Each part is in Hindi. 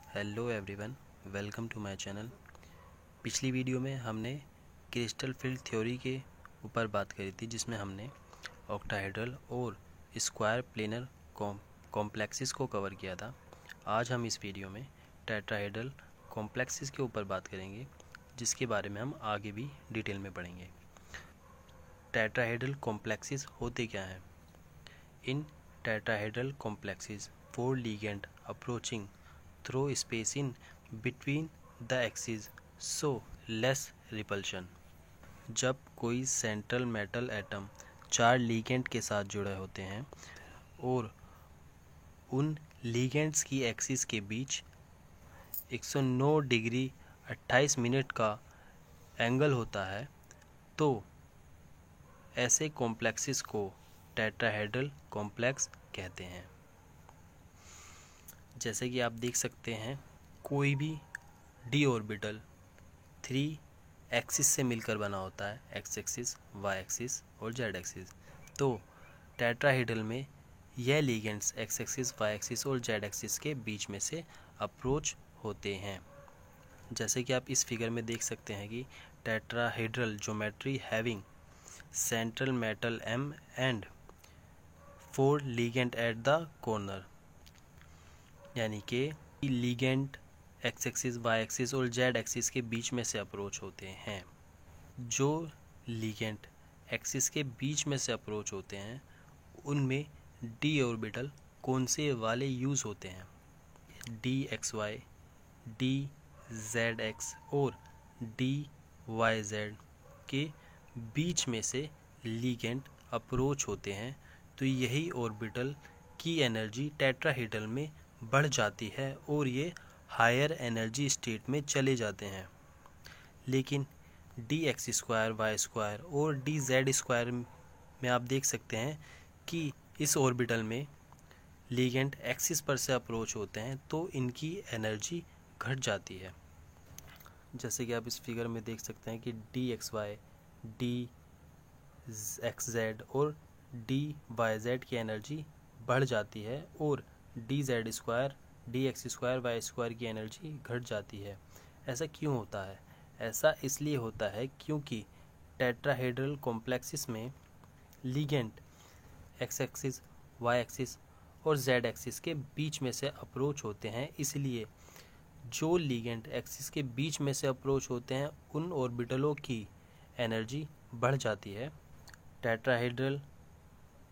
Hello everyone, welcome to my channel. पिछली वीडियो में हमने क्रिस्टल फील्ड थ्योरी के ऊपर बात करी थी, जिसमें हमने ऑक्टाहेड्रल और स्क्वायर प्लेनर कॉम्प्लेक्सेस को कवर किया था। आज हम इस वीडियो में टेट्राहेड्रल कॉम्प्लेक्सेस के ऊपर बात करेंगे, जिसके बारे में हम आगे भी डिटेल में पढ़ेंगे। टेट्राहेड्रल कॉम्प्लेक्सेस होते क्या हैं? इन tetrahedral complexes 4 ligand approaching through space in between the axes, so less repulsion। जब कोई सेंट्रल मेटल एटम 4 लिगेंड के साथ जुड़े होते हैं और उन लिगेंड्स की एक्सिस के बीच 109 डिग्री 28 मिनट का एंगल होता है, तो ऐसे कॉम्प्लेक्सेस को टेट्राहेड्रल कॉम्प्लेक्स कहते हैं। जैसे कि आप देख सकते हैं, कोई भी डी ऑर्बिटल 3 एक्सिस से मिलकर बना होता है, एक्स एक्सिस, वाई एक्सिस और जेड एक्सिस। तो टेट्राहेड्रल में यह ligands X axis, Y axis और जेड एक्सिस के बीच में से अप्रोच होते हैं। जैसे कि आप इस फिगर में देख सकते हैं कि tetrahedral geometry having central metal M and 4 ligand at the corner, यानी कि ligand X axis, Y axis और जेड एक्सिस के बीच में से अप्रोच होते हैं। जो लिगेंड एक्सिस के बीच में से अप्रोच होते हैं उनमें डी ऑर्बिटल कौन से वाले यूज़ होते हैं? D X Y, D Z X और डी वाई जेड के बीच में से लिगेंड अप्रोच होते हैं, तो यही ऑर्बिटल की एनर्जी टेट्राहेड्रल में बढ़ जाती है और ये हायर एनर्जी स्टेट में चले जाते हैं। लेकिन D X square, Y square और डी जेड स्क्वायर में आप देख सकते हैं कि इस ऑर्बिटल में लिगेंड एक्सिस पर से अप्रोच होते हैं, तो इनकी एनर्जी घट जाती है। जैसे कि आप इस फिगर में देख सकते हैं कि D X Y, D X Z और डी वाई जेड की एनर्जी बढ़ जाती है और D Z square, D X square, Y square की एनर्जी घट जाती है। ऐसा क्यों होता है? ऐसा इसलिए होता है क्योंकि टेट्राहेड्रल कॉम्प्लेक्सेस में ligand X axis, Y axis और जेड एक्सिस के बीच में से अप्रोच होते हैं। इसलिए जो लिगेंड एक्सिस के बीच में से अप्रोच होते हैं उन ऑर्बिटलों की एनर्जी बढ़ जाती है। टेट्राहेड्रल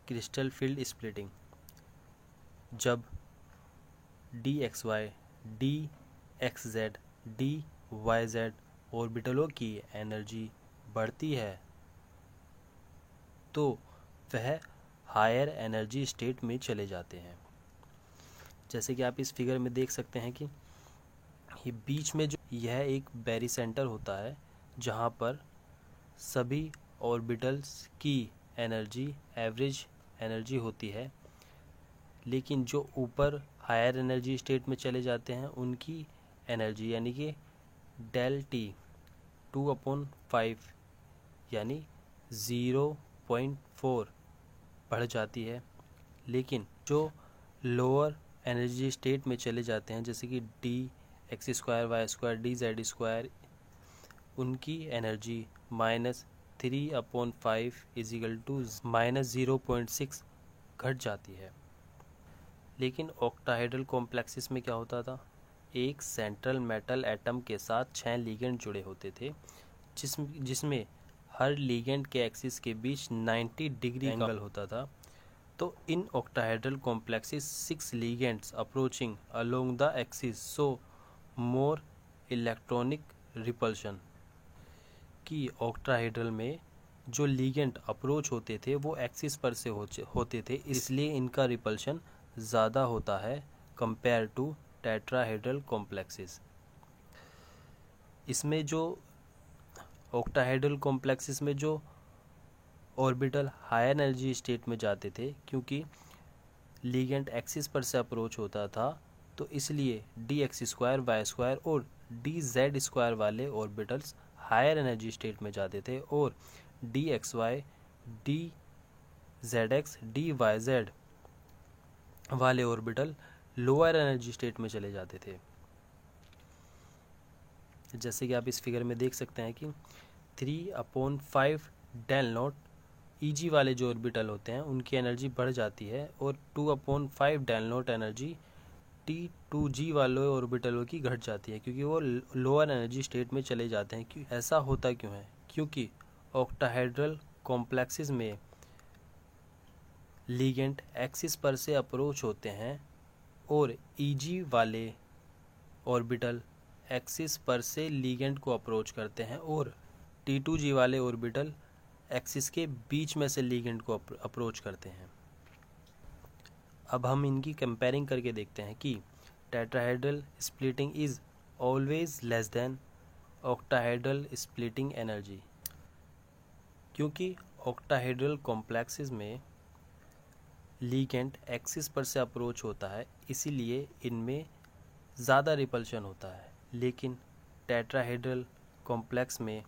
क्रिस्टल फील्ड स्प्लिटिंग, जब D X Y, D X Z, D Y Z ऑर्बिटलों की एनर्जी बढ़ती है, तो वह हायर एनर्जी स्टेट में चले जाते हैं। जैसे कि आप इस फिगर में देख सकते हैं कि ये बीच में जो यह एक बैरी सेंटर होता है, जहाँ पर सभी ऑर्बिटल्स की एनर्जी एवरेज एनर्जी होती है, लेकिन जो ऊपर हायर एनर्जी स्टेट में चले जाते हैं उनकी एनर्जी यानी कि डेल टी 2/5 यानी 0.4 बढ़ जाती है। लेकिन जो लोअर एनर्जी स्टेट में चले जाते हैं, जैसे कि D X square, Y square, D Z square, उनकी एनर्जी -3/5 -0.6 घट जाती है। लेकिन ऑक्टाहेड्रल कॉम्प्लेक्सेस में क्या होता था? एक सेंट्रल मेटल एटम के साथ 6 लिगेंड जुड़े होते थे, जिसमें हर लिगेंड के एक्सिस के बीच 90 डिग्री एंगल होता था। तो in octahedral complexes 6 ligands approaching along the axis, so more electronic repulsion, कि ऑक्टाहेड्रल में जो लिगेंड अप्रोच होते थे वो एक्सिस पर से होते थे, इसलिए इनका रिपल्शन ज़्यादा होता है कंपेयर टू टेट्राहेड्रल कॉम्प्लेक्सेस। इसमें जो ऑक्टाहेड्रल कॉम्प्लेक्सेस में जो ऑर्बिटल हायर एनर्जी स्टेट में जाते थे, क्योंकि लिगेंड एक्सिस पर से अप्रोच होता था, तो इसलिए D X square, Y square और डी जेड स्क्वायर वाले ऑर्बिटल्स हायर एनर्जी स्टेट में जाते थे और D X Y, D Z X, D Y Z वाले ऑर्बिटल लोअर एनर्जी स्टेट में चले जाते थे। जैसे कि आप इस फिगर में देख सकते हैं कि 3/5 डेल नॉट Eg वाले जो ऑर्बिटल होते हैं उनकी एनर्जी बढ़ जाती है और 2/5 डेल नॉट एनर्जी T2G वाले ऑर्बिटलों की घट जाती है, क्योंकि वो लोअर एनर्जी स्टेट में चले जाते हैं। क्यों ऐसा होता क्यों है? क्योंकि ऑक्टाहेड्रल कॉम्प्लेक्सेस में लिगेंड एक्सिस पर से अप्रोच होते हैं और Eg वाले ऑर्बिटल एक्सिस पर से लिगेंड को अप्रोच करते हैं और T2G वाले ऑर्बिटल एक्सिस के बीच में से लिगेंड को अप्रोच करते हैं। अब हम इनकी कंपेयरिंग करके देखते हैं कि tetrahedral splitting is always less than octahedral splitting energy. क्योंकि ऑक्टाहेड्रल कॉम्प्लेक्सेस में लिगेंड एक्सिस पर से अप्रोच होता है, इसीलिए इनमें ज़्यादा रिपल्शन होता है, लेकिन टेट्राहेड्रल कॉम्प्लेक्स में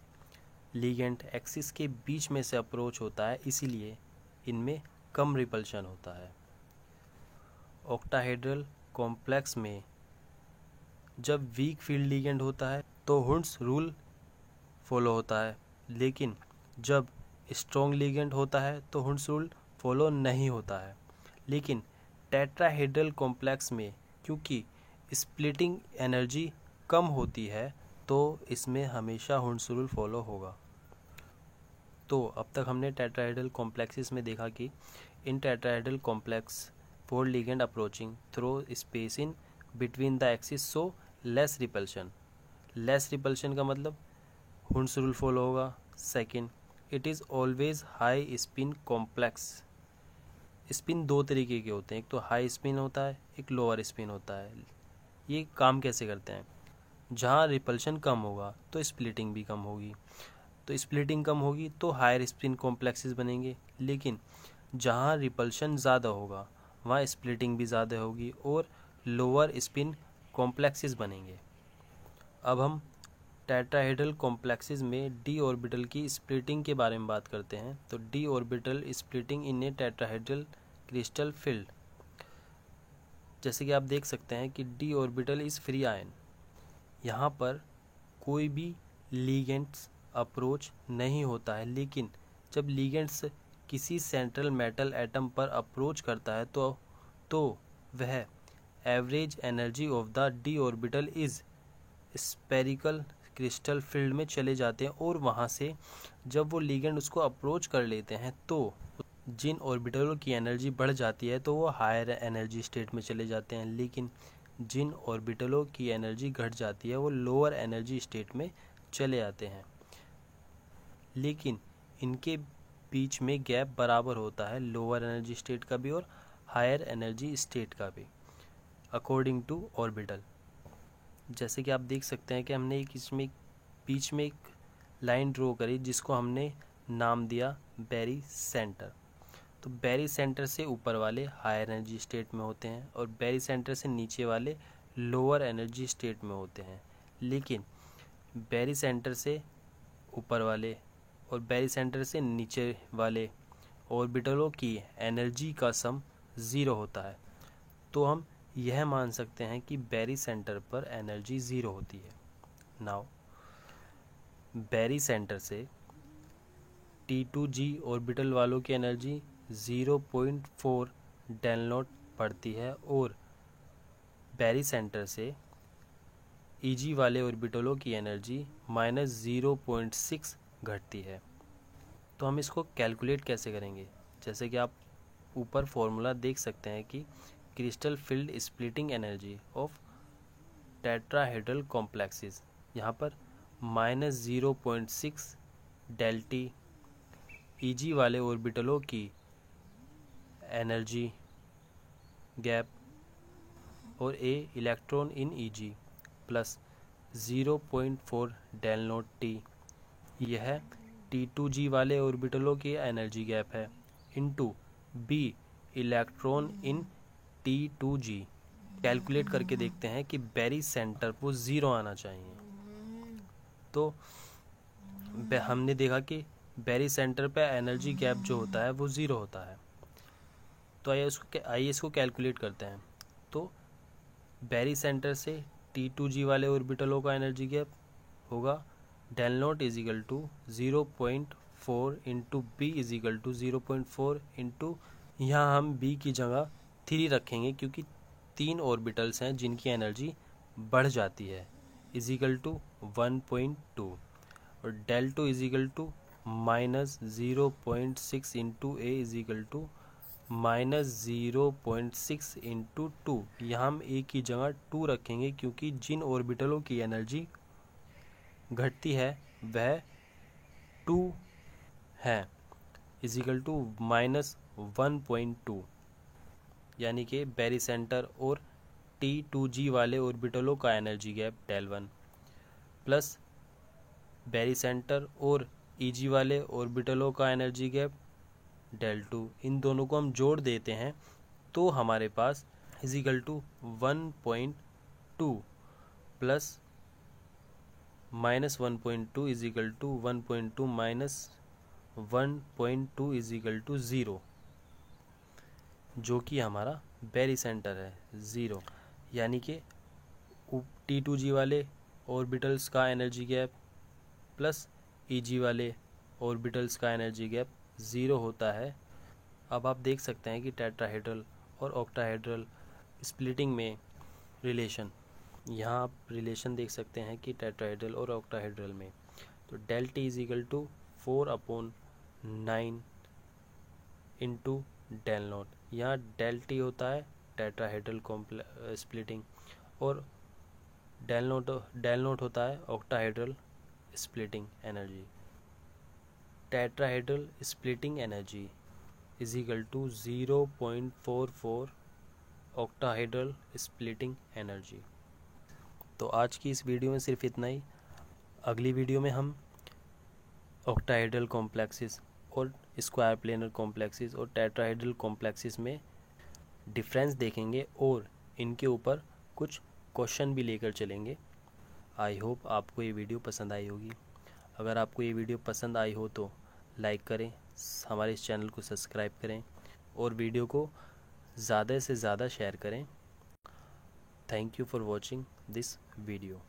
लिगेंड एक्सिस के बीच में से अप्रोच होता है, इसीलिए इनमें कम रिपल्शन होता है। ऑक्टाहेड्रल कॉम्प्लेक्स में जब वीक फील्ड लिगेंड होता है तो हुंड्स रूल फॉलो होता है, लेकिन जब स्ट्रॉन्ग लिगेंड होता है तो हुंड्स रूल फॉलो नहीं होता है। लेकिन टेट्राहेड्रल कॉम्प्लेक्स में क्योंकि स्प्लिटिंग एनर्जी कम होती है तो इसमें हमेशा हुंड्स रूल फॉलो होगा। तो अब तक हमने टेट्राहेड्रल कॉम्प्लेक्सेस में देखा कि इन tetrahedral complex four ligand approaching through space in between the axis so less repulsion. Less repulsion का मतलब हुंड्स रूल फॉलो होगा। Second, it is always high spin complex. Spin दो तरीके के होते हैं, एक तो हाई स्पिन होता है, एक लोअर स्पिन होता है। ये काम कैसे करते हैं? जहाँ रिपल्शन कम होगा तो स्प्लिटिंग भी कम होगी, तो स्प्लिटिंग कम होगी तो हायर स्पिन कॉम्प्लेक्सेस बनेंगे, लेकिन जहाँ रिपल्शन ज़्यादा होगा वहाँ स्प्लिटिंग भी ज़्यादा होगी और लोअर स्पिन कॉम्प्लेक्सेस बनेंगे। अब हम टेट्राहेड्रल कॉम्प्लेक्सेस में डी ऑर्बिटल की स्प्लिटिंग के बारे में बात करते हैं। तो डी ऑर्बिटल स्प्लिटिंग इन ए टेट्राहेड्रल क्रिस्टल फील्ड। जैसे कि आप देख सकते हैं कि D orbital is free ion. यहाँ पर कोई भी लिगेंड्स अप्रोच नहीं होता है, लेकिन जब लिगेंड्स किसी सेंट्रल मेटल एटम पर अप्रोच करता है तो वह average energy of the D orbital is spherical crystal field में चले जाते हैं और वहाँ से जब वो लिगेंड उसको अप्रोच कर लेते हैं तो जिन ऑर्बिटलों की एनर्जी बढ़ जाती है तो वो हायर एनर्जी स्टेट में चले जाते हैं, लेकिन जिन ऑर्बिटलों की एनर्जी घट जाती है वो लोअर एनर्जी स्टेट में चले आते हैं। लेकिन इनके बीच में गैप बराबर होता है, लोअर एनर्जी स्टेट का भी और हायर एनर्जी स्टेट का भी, अकॉर्डिंग टू ऑर्बिटल। जैसे कि आप देख सकते हैं कि हमने इसमें बीच में एक लाइन ड्रॉ करी जिसको हमने नाम दिया बैरी सेंटर। तो बैरी सेंटर से ऊपर वाले हायर एनर्जी स्टेट में होते हैं और बैरी सेंटर से नीचे वाले लोअर एनर्जी स्टेट में होते हैं, लेकिन बैरी सेंटर से ऊपर वाले और बैरी सेंटर से नीचे वाले ऑर्बिटलों की एनर्जी का सम 0 होता है। तो हम यह मान सकते हैं कि बैरी सेंटर पर एनर्जी 0 होती है। नाउ बैरी सेंटर से T2G ऑर्बिटल वालों की एनर्जी 0.4 डेल नॉट पड़ती है और बैरी सेंटर से Eg वाले ऑर्बिटलों की एनर्जी -0.6 घटती है। तो हम इसको कैलकुलेट कैसे करेंगे? जैसे कि आप ऊपर फॉर्मूला देख सकते हैं कि crystal field splitting energy of tetrahedral complexes, यहाँ पर -0.6 डेल टी Eg वाले ऑर्बिटलों की एनर्जी गैप और a electron in Eg plus 0.4 del naught T, यह T2G वाले ऑर्बिटलों की एनर्जी गैप है, into B electron in T2G। Calculate करके देखते हैं कि बैरी सेंटर को 0 आना चाहिए। तो हमने देखा कि बैरी सेंटर पे एनर्जी गैप जो होता है वो 0 होता है। तो आइए इसको कैलकुलेट करते हैं। तो बैरी सेंटर से T2G वाले ऑर्बिटलों का एनर्जी गैप होगा del naught is equal to 0.4 into B is equal to 0.4 into, यहाँ हम बी की जगह 3 रखेंगे क्योंकि 3 ऑर्बिटल्स हैं जिनकी एनर्जी बढ़ जाती है, इज इक्वल टू 1.2, और del two is equal to minus 0.6 into A is equal to minus 0.6 into 2, यहाँ हम ए की जगह 2 रखेंगे क्योंकि जिन ऑर्बिटलों की एनर्जी घटती है वह 2 है, इज इक्वल टू माइनस 1.2, यानी कि बेरिसेंटर और T2G वाले ऑर्बिटलों का एनर्जी गैप डेल 1 प्लस बेरिसेंटर और EG वाले ऑर्बिटलों का एनर्जी गैप डेल 2, इन दोनों को हम जोड़ देते हैं तो हमारे पास is equal to 1.2 plus minus 1.2 is equal to 1.2 minus 1.2 is equal to 0, जो कि हमारा बेरिसेंटर है 0, यानी कि T2G वाले ऑर्बिटल्स का एनर्जी गैप प्लस EG वाले ऑर्बिटल्स का एनर्जी गैप 0 होता है। अब आप देख सकते हैं कि टेट्राहेड्रल और ऑक्टाहेड्रल स्प्लिटिंग में रिलेशन, यहाँ आप रिलेशन देख सकते हैं कि टेट्राहेड्रल और ऑक्टाहेड्रल में, तो del T is equal to 4/9 into del naught, यहाँ डेल टी होता है टेट्राहेड्रल स्प्लिटिंग और डेल नॉट होता है octahedral splitting energy. Tetrahedral splitting energy is equal to 0.44 octahedral splitting energy. तो आज की इस वीडियो में सिर्फ इतना ही। अगली वीडियो में हम ऑक्टाहेड्रल कॉम्प्लेक्सेस और स्क्वायर प्लेनर कॉम्प्लेक्सेस और टेट्राहेड्रल कॉम्प्लेक्सेस में डिफरेंस देखेंगे और इनके ऊपर कुछ क्वेश्चन भी लेकर चलेंगे। आई होप आपको ये वीडियो पसंद आई होगी। अगर आपको ये वीडियो पसंद आई हो तो लाइक करें, हमारे इस चैनल को सब्सक्राइब करें और वीडियो को ज़्यादा से ज़्यादा शेयर करें। Thank you for watching this video.